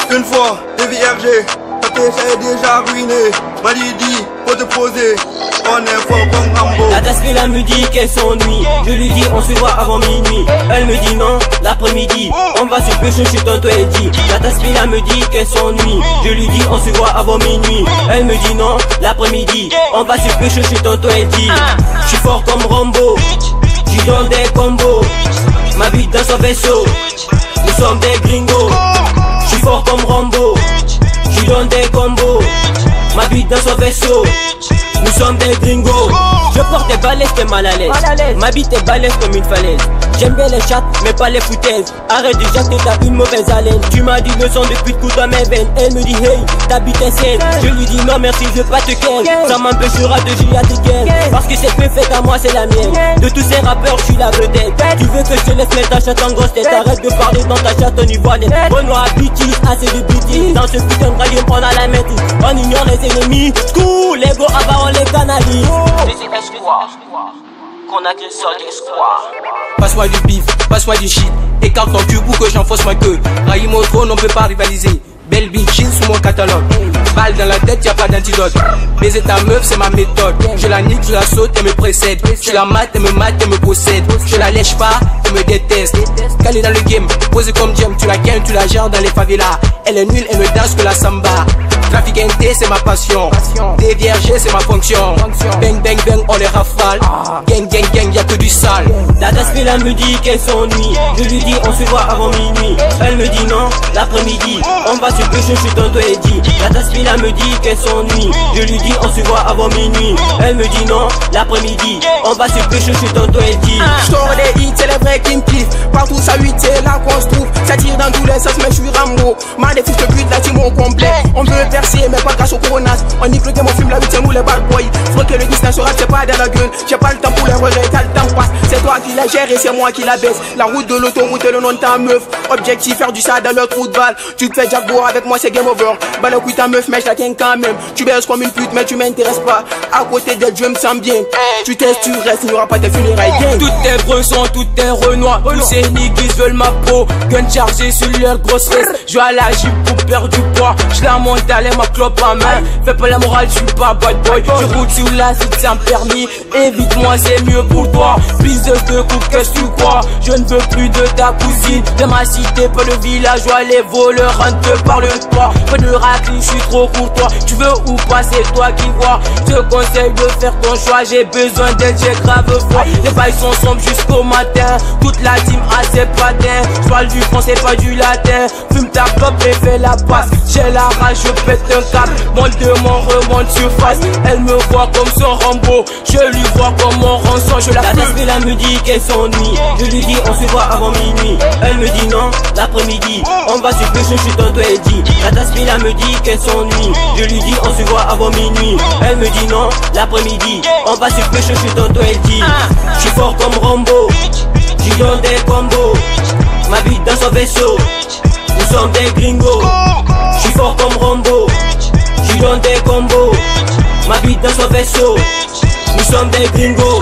Une fois, DVRG, ta tête est déjà ruinée. Malidi, faut te poser, on est fort comme Rambo. La Taspila me dit qu'elle s'ennuie. Je lui dis on se voit avant minuit. Elle me dit non, l'après-midi on va se pêcher chez tonton Eddie. La Taspila me dit qu'elle s'ennuie. Je lui dis on se voit avant minuit. Elle me dit non, l'après-midi on va se pêcher chez tonton Eddie. Je suis fort comme Rambo, j'y donne des combos. Ma bite dans son vaisseau, nous sommes des gringos. Je suis fort comme Rambo, j'y donne des combos. Ma bite dans son vaisseau, nous sommes des gringos. Je porte des balaises, t'es mal à l'aise. Ma bite est balèze comme une falaise. J'aime bien les chattes, mais pas les foutaises. Arrête de jacter, t'as une mauvaise haleine. Tu m'as dit le son depuis le coup dans mes veines. Elle me dit hey, ta bite est saine. Je lui dis non merci, je veux pas te ken. Ça m'empêchera de girer à tes ken. Parce que c'est peu fait à moi, c'est la mienne. De tous ces rappeurs, je suis la vedette. Tu veux que je te laisse mettre ta chatte en grosse tête. Arrête de parler dans ta chatte, on y voit net. Renoir, bêtise, assez de bêtises. Dans ce putain de radio, on a la maîtrise. On ignore les ennemis. Cool, les go, avant on les canalise. Qu'on a que ça d'espoir. Passe-moi du bif, passe-moi du shit. Écarte ton cul pour que j'enfonce ma queue. Raïm au trône, on peut pas rivaliser. Belle bitch, jean sous mon catalogue. Balle dans la tête, y'a pas d'antidote. Baiser ta meuf, c'est ma méthode. Je la nique, je la saute, elle me précède. Je la mate, elle me possède. Je la lèche pas, elle me déteste. Calée dans le game, posée comme Diem. Tu la gagnes, tu la gères dans les favelas. Elle est nulle, elle me danse que la samba. Trafic NT, c'est ma passion. DVRG, c'est ma fonction. Bang, bang, bang, on les rafale. Gang, gang, gang, y'a que du sale. La Taspila me dit qu'elle s'ennuie. Je lui dis on se voit avant minuit. Elle me dit non, l'après-midi on va se pêcher chez tonton Eddie. La Taspila me dit qu'elle s'ennuie. Je lui dis on se voit avant minuit. Elle me dit non, l'après-midi on va se pêcher chez tonton Eddie. J't'aurai des hits, c'est les vrais qui me kiffent. Partout ça 8, c'est là qu'on se trouve. Ça tire dans tous les sens, mais je suis Rambo. Ma des fils de pute, la team au complet. On veut percer, mais pas grâce au coronas. On nique le game, on fume la 8, c'est nous les bad boys. Faut que le distance se rate, c'est pas dans la gueule. J'ai pas le temps pour les regrets, t'as le temps passe. C'est toi qui la gère et c'est moi qui la baisse. La route de l'autoroute et le nom de ta meuf. Objectif, faire du ça dans le trou de balle. Tu te fais Jack Bourg avec moi, c'est game over. Bah le coup ta meuf, mais je la tiens quand même. Tu baisses comme une pute, mais tu m'intéresses pas. À côté d'elle, je me sens bien. Tu testes, tu restes, il n'y aura pas de funérailles. Toutes tes bressons, toutes tes renois. Tous ces niggas veulent ma peau. Gun chargé sur leur grosse reste. Je à la gym pour perdre du poids. Je la monte d'aller ma clope à main. Fais pas la morale, je suis pas bad boy. Je roule sur la cite sans permis. Évite-moi, c'est mieux pour toi. Piseuse de coupe, qu'est-ce que tu crois? Je ne veux plus de ta cousine. De ma cité, pas le villageois. Les voleurs rentrent par le toit. Pas de raclure, je suis trop courtois. Tu veux ou pas, c'est toi qui vois. Je te conseille de faire ton choix. J'ai besoin d'aide, j'ai grave foi. Les bails sont sombres jusqu'au matin. Toute la team a ses patins. Je parle du français, pas du latin. Fume ta clope et fais la passe. J'ai la rage, je pète un câble. Monte de mon remonte surface. Elle me voit comme son Rambo. Je lui vois comme mon rançon, je la fume. La Taspila me dit qu'elle s'ennuie. Je lui dis on se voit avant minuit. Elle me dit non, l'après-midi on va se pêcher chez tonton Eddie. La Taspila me dit qu'elle s'ennuie. Je lui dis on se voit avant minuit. Elle me dit non, l'après-midi on va se pêcher chez tonton Eddie. Je suis fort comme Rambo, j'y donne des combos. Ma bite dans son vaisseau, nous sommes des gringos. Je suis fort comme Rambo, j'y donne des combos. Ma bite dans son vaisseau, nous sommes des gringos.